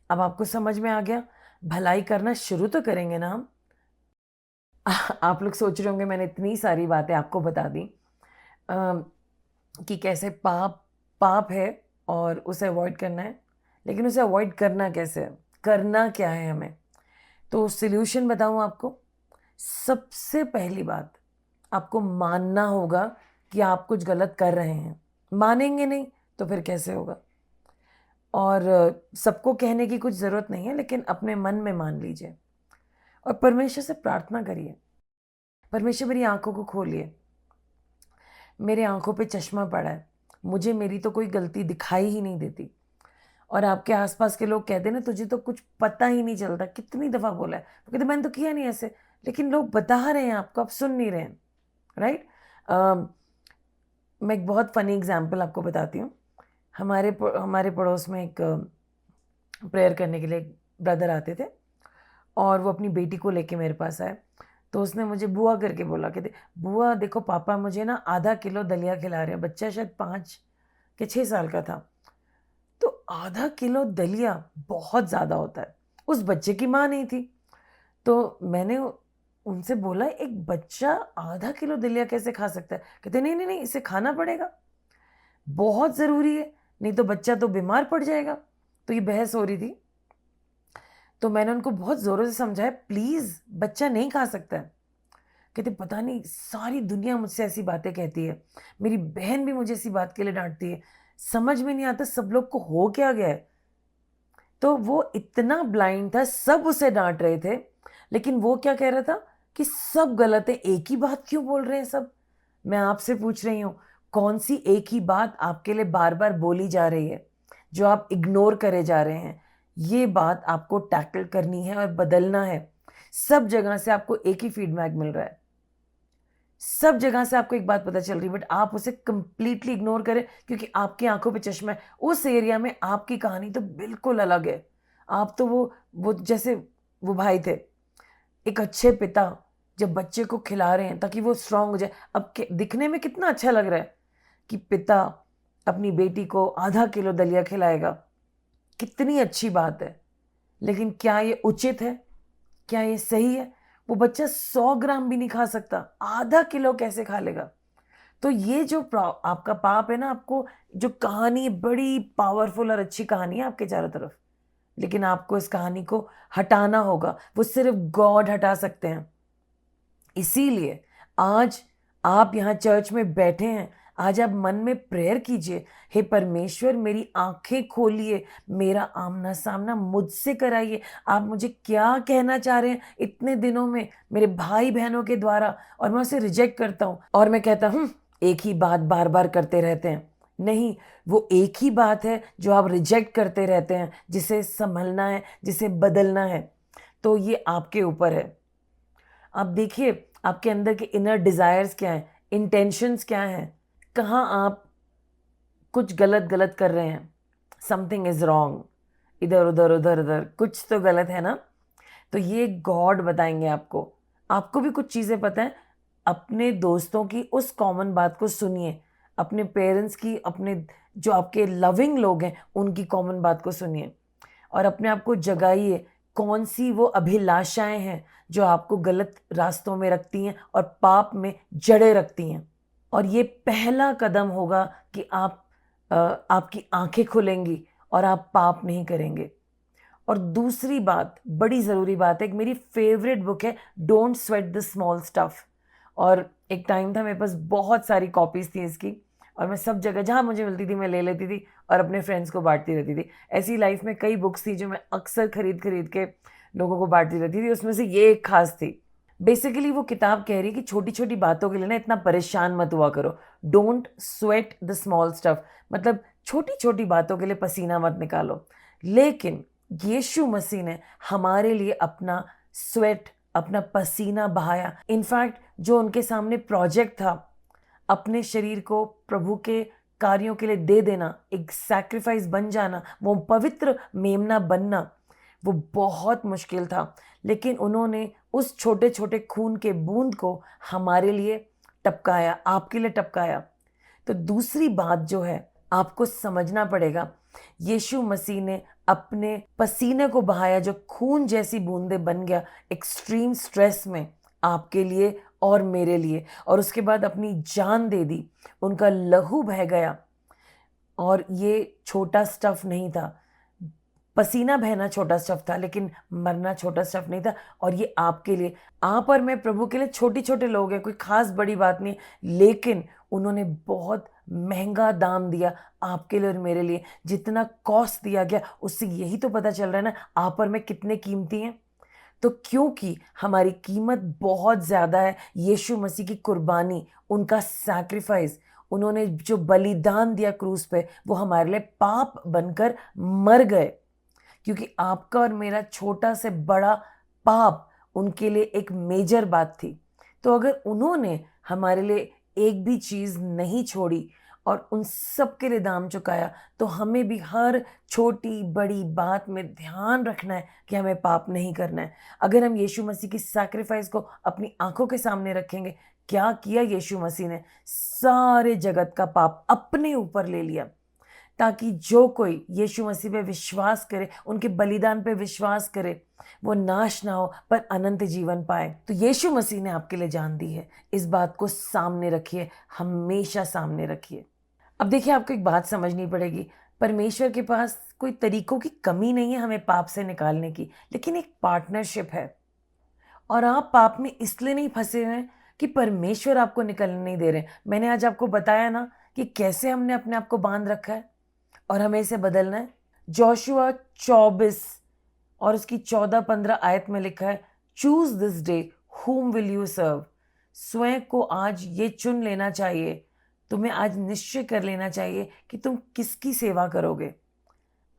अब आपको समझ में आ गया? भलाई करना शुरू तो करेंगे ना हम। आप लोग सोच रहे होंगे मैंने इतनी सारी बातें आपको बता दी कि कैसे पाप पाप है और उसे अवॉइड करना है, लेकिन उसे अवॉइड करना कैसे है, करना क्या है हमें? तो सॉल्यूशन बताऊं आपको। सबसे पहली बात, आपको मानना होगा कि आप कुछ गलत कर रहे हैं। मानेंगे नहीं तो फिर कैसे होगा? और सबको कहने की कुछ ज़रूरत नहीं है, लेकिन अपने मन में मान लीजिए और परमेश्वर से प्रार्थना करिए, परमेश्वर मेरी आंखों को खोलिए, मेरे आँखों पे चश्मा पड़ा है, मुझे मेरी तो कोई गलती दिखाई ही नहीं देती। और आपके आस-पास के लोग कहते हैं ना तुझे तो कुछ पता ही नहीं चलता, कितनी दफ़ा बोला है। वो कहते मैंने तो किया नहीं ऐसे, लेकिन लोग बता रहे हैं आपको, आप सुन नहीं रहे हैं, राइट? अ, मैं एक बहुत फ़नी एग्ज़ाम्पल आपको बताती हूँ। हमारे पड़ोस में एक प्रेयर करने के लिए एक ब्रदर आते थे और वो अपनी बेटी को लेके मेरे पास आए। तो उसने मुझे बुआ करके बोला, कहते बुआ देखो पापा मुझे ना आधा किलो दलिया खिला रहे हैं। बच्चा शायद 5 के 6 साल का था। तो आधा किलो दलिया बहुत ज़्यादा होता है। उस बच्चे की माँ नहीं थी। तो मैंने उनसे बोला एक बच्चा आधा किलो दलिया कैसे खा सकता है? कहते नहीं, नहीं, नहीं इसे खाना पड़ेगा। बहुत ज़रूरी है, नहीं तो बच्चा तो बीमार पड़ जाएगा। तो ये बहस हो रही थी। तो मैंने उनको बहुत ज़ोरों से समझाया प्लीज़ बच्चा नहीं खा सकता है। कहते पता नहीं सारी दुनिया मुझसे ऐसी बातें कहती है। मेरी बहन भी मुझे इसी बात के लिए डाँटती है। समझ में नहीं आता सब लोग को हो क्या गया है? तो वो इतना ब्लाइंड था, सब उसे डाँट रहे थे, लेकिन वो क्या कह रहा था कि सब गलत है, एक ही बात क्यों बोल रहे हैं सब? मैं आपसे पूछ रही हूँ, कौन-सी एक ही बात आपके लिए बार-बार बोली जा रही है, जो आप इग्नोर करे जा रहे हैं? ये बात आपको टैकल करनी है और बदलना है। सब जगह से आपको एक ही फीडबैक मिल रहा है। सब जगह से आपको एक बात पता चल रही है बट आप उसे कंप्लीटली इग्नोर करें क्योंकि आपकी आंखों पे चश्मा है। उस एरिया में आपकी कहानी तो बिल्कुल अलग है। आप तो वो जैसे वो भाई थे, एक अच्छे पिता जब बच्चे को खिला रहे हैं ताकि वो स्ट्रांग हो जाए। अब दिखने में कितना अच्छा लग रहा है कि पिता अपनी बेटी को आधा किलो दलिया खिलाएगा, कितनी अच्छी बात है। लेकिन क्या ये उचित है? क्या ये सही है? वो बच्चा 100 ग्राम भी नहीं खा सकता, आधा किलो कैसे खा लेगा? तो ये जो आपका पाप है ना, आपको जो कहानी बड़ी पावरफुल और अच्छी कहानी है आपके चारों तरफ, लेकिन आपको इस कहानी को हटाना होगा। वो सिर्फ गॉड हटा सकते हैं। इसीलिए आज आप यहाँ चर्च में बैठे हैं। आज आप मन में प्रेयर कीजिए, हे परमेश्वर मेरी आंखें खोलिए, मेरा आमना सामना मुझसे कराइए। आप मुझे क्या कहना चाह रहे हैं इतने दिनों में मेरे भाई बहनों के द्वारा, और मैं उसे रिजेक्ट करता हूँ और मैं कहता हूँ एक ही बात बार बार करते रहते हैं। नहीं, वो एक ही बात है जो आप रिजेक्ट करते रहते हैं, जिसे संभलना है, जिसे बदलना है। तो ये आपके ऊपर है। आप देखिए आपके अंदर के इनर डिजायर्स क्या हैं, इंटेंशंस क्या हैं, कहाँ आप कुछ गलत गलत कर रहे हैं। समथिंग इज रॉन्ग, इधर उधर उधर उधर कुछ तो गलत है ना। तो ये गॉड बताएंगे आपको। आपको भी कुछ चीजें पता है। अपने दोस्तों की उस कॉमन बात को सुनिए, अपने पेरेंट्स की, अपने जो आपके लविंग लोग हैं उनकी कॉमन बात को सुनिए और अपने आप को जगाइए। कौन सी वो अभिलाषाएं हैं जो आपको गलत रास्तों में रखती हैं और पाप में जड़े रखती हैं। और ये पहला कदम होगा कि आपकी आंखें खुलेंगी और आप पाप नहीं करेंगे। और दूसरी बात, बड़ी ज़रूरी बात है, एक मेरी फेवरेट बुक है don't sweat the small stuff. और एक टाइम था मेरे पास बहुत सारी कॉपीज़ थी इसकी और मैं सब जगह जहाँ मुझे मिलती थी मैं ले लेती थी और अपने फ्रेंड्स को बांटती रहती थी। ऐसी लाइफ में कई बुक्स थी जो मैं अक्सर खरीद खरीद के लोगों को बांटती रहती थी। उसमें से ये एक खास थी। बेसिकली वो किताब कह रही है कि छोटी छोटी बातों के लिए ना इतना परेशान मत हुआ करो। Don't sweat the small stuff, मतलब छोटी छोटी बातों के लिए पसीना मत निकालो। लेकिन यीशु मसीह ने हमारे लिए अपना स्वेट, अपना पसीना बहाया। इनफैक्ट जो उनके सामने प्रोजेक्ट था, अपने शरीर को प्रभु के कार्यों के लिए दे देना, एक सैक्रिफाइस बन जाना, वो पवित्र मेमना बनना, वो बहुत मुश्किल था। लेकिन उन्होंने उस छोटे छोटे खून के बूंद को हमारे लिए टपकाया, आपके लिए टपकाया। तो दूसरी बात जो है आपको समझना पड़ेगा, यीशु मसीह ने अपने पसीने को बहाया जो खून जैसी बूंदे बन गया एक्सट्रीम स्ट्रेस में आपके लिए और मेरे लिए, और उसके बाद अपनी जान दे दी। उनका लहू बह गया और ये छोटा स्टफ नहीं था। पसीना बहना छोटा स्टफ था लेकिन मरना छोटा स्टफ नहीं था। और ये आपके लिए, आप और मैं प्रभु के लिए छोटे छोटे लोग हैं, कोई खास बड़ी बात नहीं, लेकिन उन्होंने बहुत महंगा दाम दिया आपके लिए और मेरे लिए। जितना कॉस्ट दिया गया उससे यही तो पता चल रहा है ना आप और मैं कितने कीमती हैं। तो क्योंकि हमारी कीमत बहुत ज़्यादा है, यीशु मसीह की कुर्बानी, उनका सैक्रिफाइस, उन्होंने जो बलिदान दिया क्रूस पे, वो हमारे लिए पाप बनकर मर गए। क्योंकि आपका और मेरा छोटा से बड़ा पाप उनके लिए एक मेजर बात थी। तो अगर उन्होंने हमारे लिए एक भी चीज़ नहीं छोड़ी और उन सब के लिए दाम चुकाया, तो हमें भी हर छोटी बड़ी बात में ध्यान रखना है कि हमें पाप नहीं करना है। अगर हम यीशु मसीह की सैक्रिफाइस को अपनी आंखों के सामने रखेंगे, क्या किया यीशु मसीह ने, सारे जगत का पाप अपने ऊपर ले लिया, ताकि जो कोई यीशु मसीह पे विश्वास करे, उनके बलिदान पे विश्वास करे, वो नाश ना हो पर अनंत जीवन पाए। तो यीशु मसीह ने आपके लिए जान दी है, इस बात को सामने रखिए, हमेशा सामने रखिए। अब देखिए, आपको एक बात समझनी पड़ेगी, परमेश्वर के पास कोई तरीकों की कमी नहीं है हमें पाप से निकालने की, लेकिन एक पार्टनरशिप है। और आप पाप में इसलिए नहीं फंसे हुए हैं कि परमेश्वर आपको निकलने नहीं दे रहे। मैंने आज आपको बताया ना कि कैसे हमने अपने आप को बांध रखा है और हमें इसे बदलना है। जोशुआ 24 और उसकी 14-15 आयत में लिखा है, choose this day whom will you serve. स्वयं को आज ये चुन लेना चाहिए, तुम्हें आज निश्चय कर लेना चाहिए कि तुम किसकी सेवा करोगे।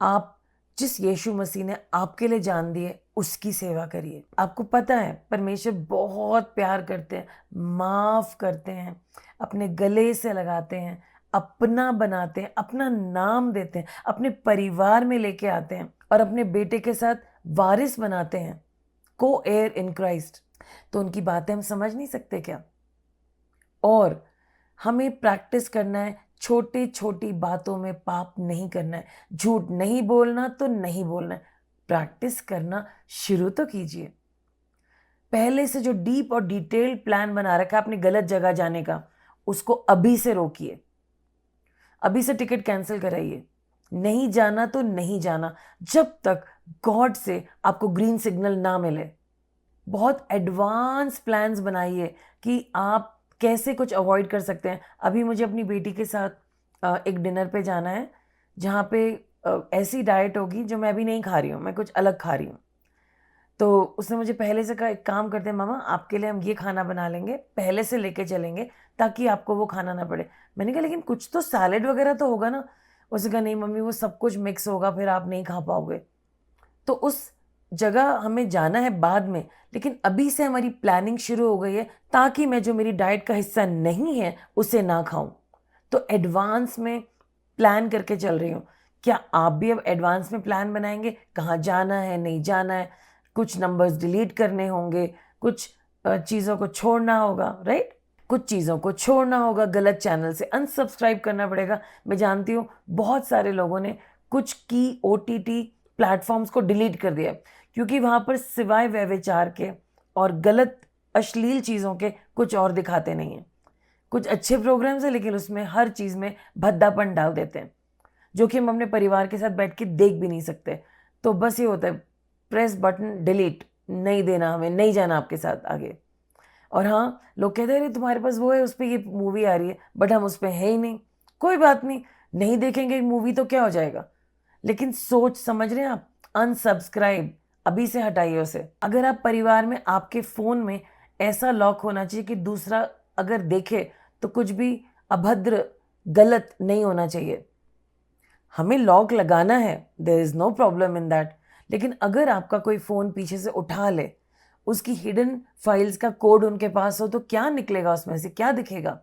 आप जिस यीशु मसीह ने आपके लिए जान दी है, उसकी सेवा करिए। आपको पता है परमेश्वर बहुत प्यार करते हैं, माफ करते हैं, अपने गले से लगाते हैं, अपना बनाते हैं, अपना नाम देते हैं, अपने परिवार में लेके आते हैं और अपने बेटे के साथ वारिस बनाते हैं, को एयर इन क्राइस्ट। तो उनकी बातें हम समझ नहीं सकते क्या? और हमें प्रैक्टिस करना है, छोटी छोटी बातों में पाप नहीं करना है, झूठ नहीं बोलना तो नहीं बोलना है। प्रैक्टिस करना शुरू तो कीजिए। पहले से जो डीप और डिटेल्ड प्लान बना रखा है आपने गलत जगह जाने का, उसको अभी से रोकिए, अभी से टिकट कैंसिल कराइए। नहीं जाना तो नहीं जाना, जब तक गॉड से आपको ग्रीन सिग्नल ना मिले। बहुत एडवांस प्लान्स बनाइए कि आप कैसे कुछ अवॉइड कर सकते हैं। अभी मुझे अपनी बेटी के साथ एक डिनर पे जाना है, जहाँ पे ऐसी डाइट होगी जो मैं अभी नहीं खा रही हूँ, मैं कुछ अलग खा रही हूँ। तो उसने मुझे पहले से कहा, एक काम करते हैं मामा, आपके लिए हम ये खाना बना लेंगे, पहले से लेके चलेंगे ताकि आपको वो खाना ना पड़े। मैंने कहा लेकिन कुछ तो सैलेड वगैरह तो होगा ना। उसने कहा नहीं मम्मी, वो सब कुछ मिक्स होगा, फिर आप नहीं खा पाओगे। तो उस जगह हमें जाना है बाद में, लेकिन अभी से हमारी प्लानिंग शुरू हो गई है ताकि मैं जो मेरी डाइट का हिस्सा नहीं है उसे ना खाऊं। तो एडवांस में प्लान करके चल रही हूँ। क्या आप भी अब एडवांस में प्लान बनाएंगे, कहाँ जाना है, नहीं जाना है, कुछ नंबर्स डिलीट करने होंगे, कुछ चीज़ों को छोड़ना होगा, राइट? कुछ चीज़ों को छोड़ना होगा, गलत चैनल से अनसब्सक्राइब करना पड़ेगा। मैं जानती हूँ बहुत सारे लोगों ने कुछ की ओटीटी प्लेटफॉर्म्स को डिलीट कर दिया, क्योंकि वहाँ पर सिवाय व्यभिचार के और गलत अश्लील चीज़ों के कुछ और दिखाते नहीं हैं। कुछ अच्छे प्रोग्राम्स हैं लेकिन उसमें हर चीज़ में भद्दापन डाल देते हैं, जो कि हम अपने परिवार के साथ बैठ के देख भी नहीं सकते। तो बस ये होता है, प्रेस बटन डिलीट, नहीं देना, हमें नहीं जाना आपके साथ आगे। और हाँ, लोग कहते हैं अरे तुम्हारे पास वो है, उस पर ये मूवी आ रही है, बट हम उस पर है ही नहीं। कोई बात नहीं, नहीं देखेंगे मूवी तो क्या हो जाएगा, लेकिन सोच समझ रहे हैं आप, अनसब्सक्राइब अभी से हटाइए उसे। अगर आप परिवार में, आपके फ़ोन में ऐसा लॉक होना चाहिए कि दूसरा अगर देखे तो कुछ भी अभद्र गलत नहीं होना चाहिए। हमें लॉक लगाना है, there is no problem in that. लेकिन अगर आपका कोई फ़ोन पीछे से उठा ले, उसकी हिडन फाइल्स का कोड उनके पास हो, तो क्या निकलेगा उसमें से, क्या दिखेगा?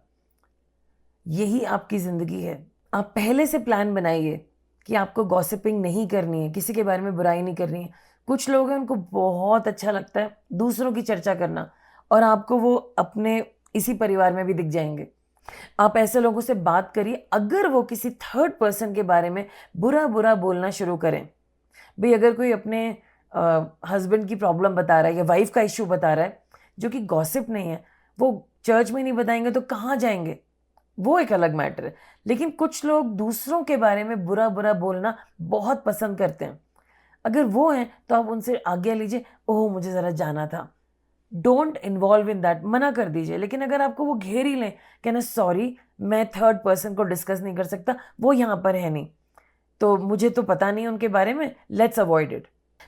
यही आपकी ज़िंदगी है। आप पहले से प्लान बनाइए कि आपको गॉसिपिंग नहीं करनी है, किसी के बारे में बुराई नहीं करनी है। कुछ लोग हैं उनको बहुत अच्छा लगता है दूसरों की चर्चा करना, और आपको वो अपने इसी परिवार में भी दिख जाएंगे। आप ऐसे लोगों से बात करिए, अगर वो किसी थर्ड पर्सन के बारे में बुरा बुरा बोलना शुरू करें। भाई अगर कोई अपने हस्बैंड की प्रॉब्लम बता रहा है या वाइफ का इश्यू बता रहा है, जो कि गॉसिप नहीं है, वो चर्च में नहीं बताएंगे तो कहाँ जाएंगे, वो एक अलग मैटर है। लेकिन कुछ लोग दूसरों के बारे में बुरा बुरा बोलना बहुत पसंद करते हैं। अगर वो हैं तो आप उनसे आज्ञा लीजिए, ओह मुझे ज़रा जाना था, डोंट इन्वॉल्व इन दैट, मना कर दीजिए। लेकिन अगर आपको वो घेर ही लें, कहना सॉरी मैं थर्ड पर्सन को डिस्कस नहीं कर सकता, वो यहाँ पर है नहीं, तो मुझे तो पता नहीं उनके बारे में, लेट्स अवॉइड इट,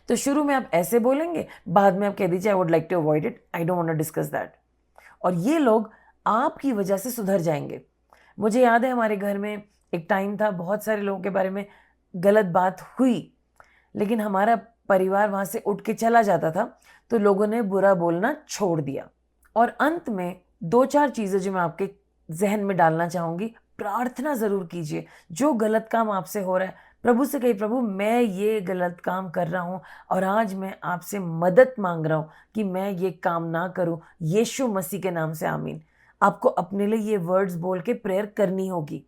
तो शुरू में आप ऐसे बोलेंगे, बाद में आप कह दीजिए I would like to avoid it, I don't want to discuss that. और ये लोग आपकी वजह से सुधर जाएंगे। मुझे याद है हमारे घर में एक टाइम था, बहुत सारे लोगों के बारे में गलत बात हुई, लेकिन हमारा परिवार वहाँ से उठ के चला जाता था, तो लोगों ने बुरा बोलना छोड़ दिया। और अंत में 2-4 चीज़ें जो मैं आपके ज़हन में डालना चाहूँगी, प्रार्थना ज़रूर कीजिए। जो गलत काम आपसे हो रहा है, प्रभु से कहिए, प्रभु मैं ये गलत काम कर रहा हूँ और आज मैं आपसे मदद माँग रहा हूँ कि मैं ये काम ना करूँ, यीशु मसीह के नाम से आमीन। आपको अपने लिए ये वर्ड्स बोल के प्रेयर करनी होगी।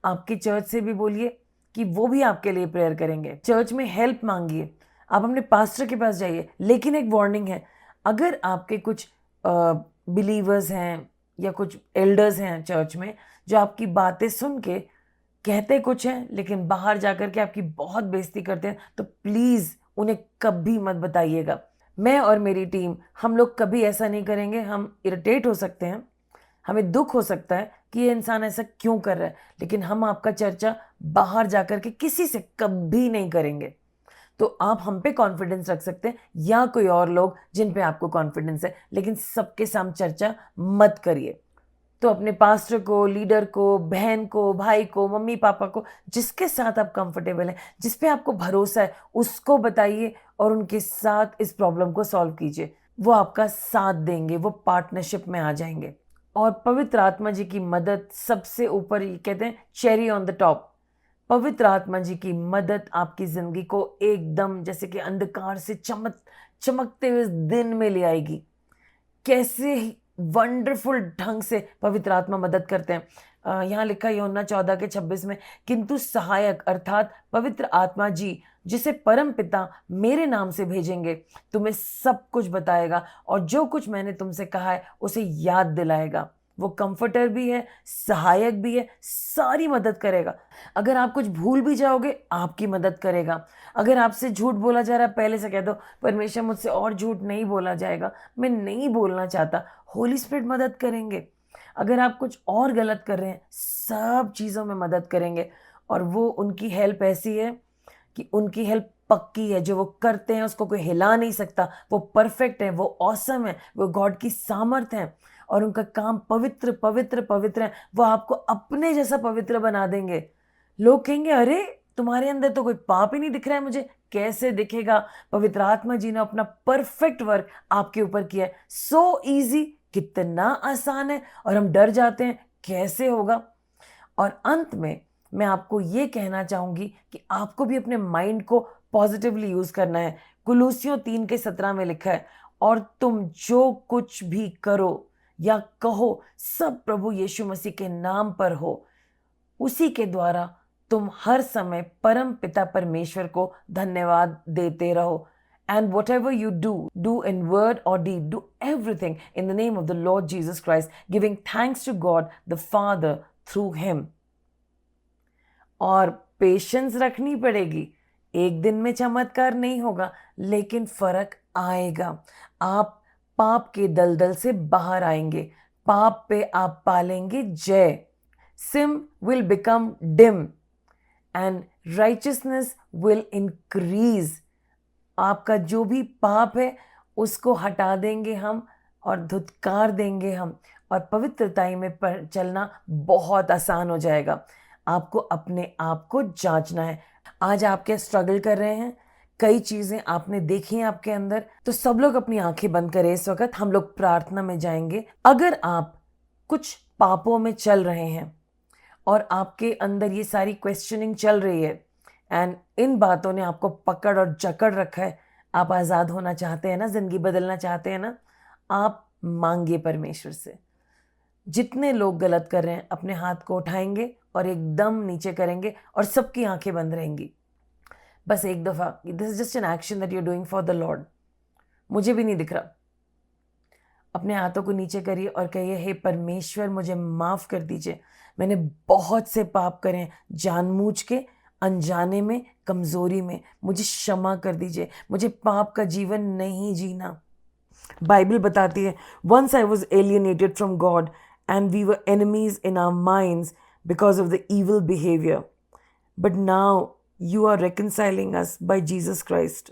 आपके चर्च से भी बोलिए कि वो भी आपके लिए प्रेयर करेंगे। चर्च में हेल्प मांगिए, आप अपने पास्टर के पास जाइए। लेकिन एक वार्निंग है, अगर आपके कुछ बिलीवर्स हैं या कुछ एल्डर्स हैं चर्च में जो आपकी बातें सुन के कहते कुछ हैं लेकिन बाहर जाकर के आपकी बहुत बेइज्जती करते हैं, तो प्लीज़ उन्हें कभी मत बताइएगा। मैं और मेरी टीम, हम लोग कभी ऐसा नहीं करेंगे। हम इरिटेट हो सकते हैं, हमें दुख हो सकता है कि ये इंसान ऐसा क्यों कर रहा है, लेकिन हम आपका चर्चा बाहर जाकर के किसी से कभी नहीं करेंगे। तो आप हम पे कॉन्फिडेंस रख सकते हैं या कोई और लोग जिन पे आपको कॉन्फिडेंस है, लेकिन सबके सामने चर्चा मत करिए। तो अपने पास्टर को, लीडर को, बहन को, भाई को, मम्मी पापा को, जिसके साथ आप कंफर्टेबल हैं, जिस पे आपको भरोसा है, उसको बताइए और उनके साथ इस प्रॉब्लम को सॉल्व कीजिए। वो आपका साथ देंगे, वो पार्टनरशिप में आ जाएंगे। और पवित्र आत्मा जी की मदद सबसे ऊपर, ये कहते हैं चेरी ऑन द टॉप। पवित्र आत्मा जी की मदद आपकी जिंदगी को एकदम जैसे कि अंधकार से चमकते हुए दिन में ले आएगी। कैसे ही वंडरफुल ढंग से पवित्र आत्मा मदद करते हैं। यहाँ लिखा है यूहन्ना 14:26 में, किंतु सहायक अर्थात पवित्र आत्मा जी जिसे परम पिता मेरे नाम से भेजेंगे, तुम्हें सब कुछ बताएगा और जो कुछ मैंने तुमसे कहा है उसे याद दिलाएगा। वो कंफर्टर भी है, सहायक भी है, सारी मदद करेगा। अगर आप कुछ भूल भी जाओगे, आपकी मदद करेगा। अगर आपसे झूठ बोला जा रहा है, पहले से कह दो, परमेश्वर मुझसे और झूठ नहीं बोला जाएगा, मैं नहीं बोलना चाहता। होली स्पिरिट मदद करेंगे। अगर आप कुछ और गलत कर रहे हैं, सब चीज़ों में मदद करेंगे। और वो उनकी हेल्प ऐसी है कि उनकी हेल्प पक्की है। जो वो करते हैं उसको कोई हिला नहीं सकता। वो परफेक्ट है, वो ऑसम है, वो गॉड की सामर्थ है और उनका काम पवित्र पवित्र पवित्र है। वो आपको अपने जैसा पवित्र बना देंगे। लोग कहेंगे, अरे तुम्हारे अंदर तो कोई पाप ही नहीं दिख रहा है मुझे। कैसे दिखेगा? पवित्र आत्मा जी ने अपना परफेक्ट वर्क आपके ऊपर किया है। सो इजी, कितना आसान है और हम डर जाते हैं कैसे होगा। और अंत में मैं आपको ये कहना चाहूंगी कि आपको भी अपने माइंड को पॉजिटिवली यूज करना है। कुलूसियों 3:17 में लिखा है, और तुम जो कुछ भी करो या कहो सब प्रभु यीशु मसीह के नाम पर हो, उसी के द्वारा तुम हर समय परम पिता परमेश्वर को धन्यवाद देते रहो। And whatever you do, do in word or deed, do everything in the name of the Lord Jesus Christ, giving thanks to God the Father through him. और पेशेंस रखनी पड़ेगी। एक दिन में चमत्कार नहीं होगा, लेकिन फर्क आएगा। आप पाप के दलदल से बाहर आएंगे, पाप पे आप पालेंगे जय। Sin will become dim and righteousness will increase. आपका जो भी पाप है उसको हटा देंगे हम और धुतकार देंगे हम, और पवित्रताई में चलना बहुत आसान हो जाएगा। आपको अपने आप को जांचना है। आज आप क्या स्ट्रगल कर रहे हैं? कई चीजें आपने देखी हैं आपके अंदर, तो सब लोग अपनी आंखें बंद करें इस वक्त। हम लोग प्रार्थना में जाएंगे। अगर आप कुछ पापों में चल रहे हैं और आपके अंदर ये सारी क्वेश्चनिंग चल रही है एंड इन बातों ने आपको पकड़ और जकड़ रखा है, आप आज़ाद होना चाहते हैं ना, जिंदगी बदलना चाहते हैं ना, आप मांगिए परमेश्वर से। जितने लोग गलत कर रहे हैं अपने हाथ को उठाएंगे और एकदम नीचे करेंगे और सबकी आंखें बंद रहेंगी। बस एक दफ़ा, this is just an action that you are doing for the Lord. मुझे भी नहीं दिख रहा। अपने हाथों को नीचे करिए और कहिए, हे परमेश्वर मुझे माफ़ कर दीजिए, मैंने बहुत से पाप करे हैं, जानबूझ के, अनजाने में, कमज़ोरी में। मुझे क्षमा कर दीजिए, मुझे पाप का जीवन नहीं जीना। बाइबल बताती है, once I was alienated from God and we were enemies in our minds because of the evil behaviour, but now you are reconciling us by Jesus Christ.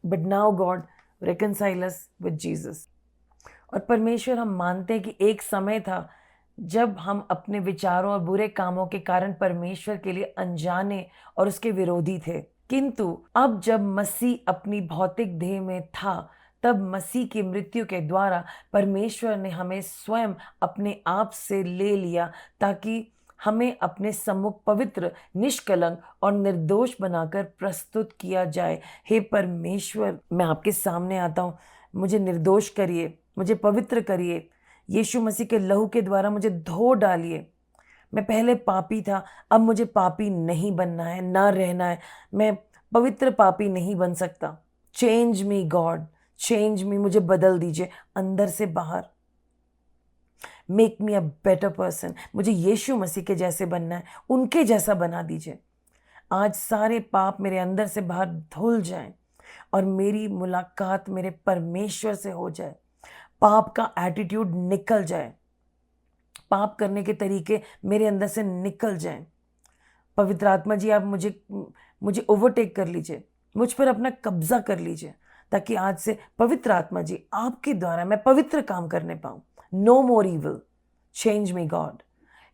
But now God reconcile us with Jesus. और परमेश्वर, हम मानते हैं कि एक समय था जब हम अपने विचारों और बुरे कामों के कारण परमेश्वर के लिए अनजाने और उसके विरोधी थे, किंतु अब जब मसीह अपनी भौतिक देह में था, तब मसीह की मृत्यु के द्वारा परमेश्वर ने हमें स्वयं अपने आप से ले लिया, ताकि हमें अपने सम्मुख पवित्र, निष्कलंक और निर्दोष बनाकर प्रस्तुत किया जाए। हे परमेश्वर, मैं आपके सामने आता हूँ, मुझे निर्दोष करिए, मुझे पवित्र करिए, यीशु मसीह के लहू के द्वारा मुझे धो डालिए। मैं पहले पापी था, अब मुझे पापी नहीं बनना है, ना रहना है। मैं पवित्र पापी नहीं बन सकता। चेंज मी गॉड, चेंज मी, मुझे बदल दीजिए अंदर से बाहर। Make me a better person, मुझे यीशु मसीह के जैसे बनना है, उनके जैसा बना दीजिए। आज सारे पाप मेरे अंदर से बाहर धुल जाएं और मेरी मुलाकात मेरे परमेश्वर से हो जाए। पाप का एटीट्यूड निकल जाए, पाप करने के तरीके मेरे अंदर से निकल जाएं। पवित्र आत्मा जी, आप मुझे ओवरटेक कर लीजिए, मुझ पर अपना कब्जा कर लीजिए, ताकि आज से पवित्र आत्मा जी आपके द्वारा मैं पवित्र काम करने पाऊं। No more evil, change me God,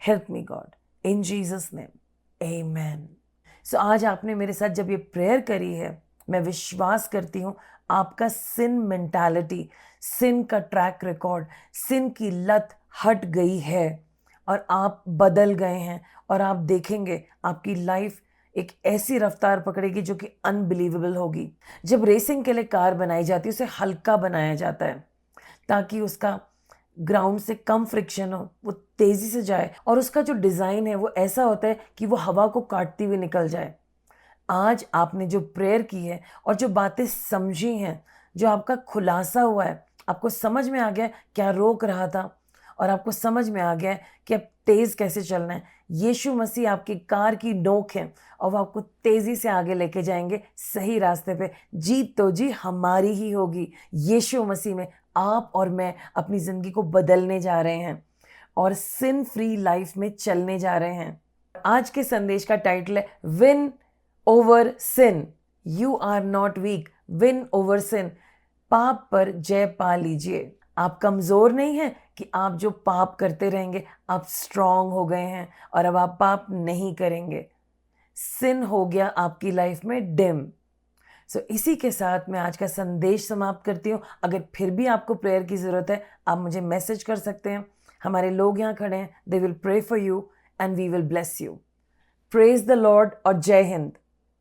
help me God, in Jesus name, amen. So आज आपने मेरे साथ जब ये प्रेयर करी है, मैं विश्वास करती हूँ आपका सिन मेंटालिटी, सिन का ट्रैक रिकॉर्ड, सिन की लत हट गई है और आप बदल गए हैं। और आप देखेंगे आपकी लाइफ एक ऐसी रफ्तार पकड़ेगी जो कि अनबिलीवेबल होगी। जब रेसिंग के लिए कार बनाई जाती है, उसे हल्का बनाया जाता है ताकि उसका ग्राउंड से कम फ्रिक्शन हो, वो तेजी से जाए, और उसका जो डिज़ाइन है वो ऐसा होता है कि वो हवा को काटती हुई निकल जाए। आज आपने जो प्रेयर की है और जो बातें समझी हैं, जो आपका खुलासा हुआ है, आपको समझ में आ गया क्या रोक रहा था, और आपको समझ में आ गया कि अब तेज कैसे चलना है। यीशु मसीह आपकी कार की नोक है और वो आपको तेजी से आगे लेके जाएंगे सही रास्ते पे। जीत तो जी हमारी ही होगी। यीशु मसीह में आप और मैं अपनी जिंदगी को बदलने जा रहे हैं और सिन फ्री लाइफ में चलने जा रहे हैं। आज के संदेश का टाइटल है win over sin. You are not weak, win over sin. पाप पर जय पा लीजिए। आप कमजोर नहीं हैं कि आप जो पाप करते रहेंगे, आप स्ट्रांग हो गए हैं और अब आप पाप नहीं करेंगे। सिन हो गया आपकी लाइफ में डिम। सो इसी के साथ मैं आज का संदेश समाप्त करती हूँ। अगर फिर भी आपको प्रेयर की ज़रूरत है, आप मुझे मैसेज कर सकते हैं। हमारे लोग यहाँ खड़े हैं, they will pray for you and we will bless you. Praise the Lord और जय हिंद।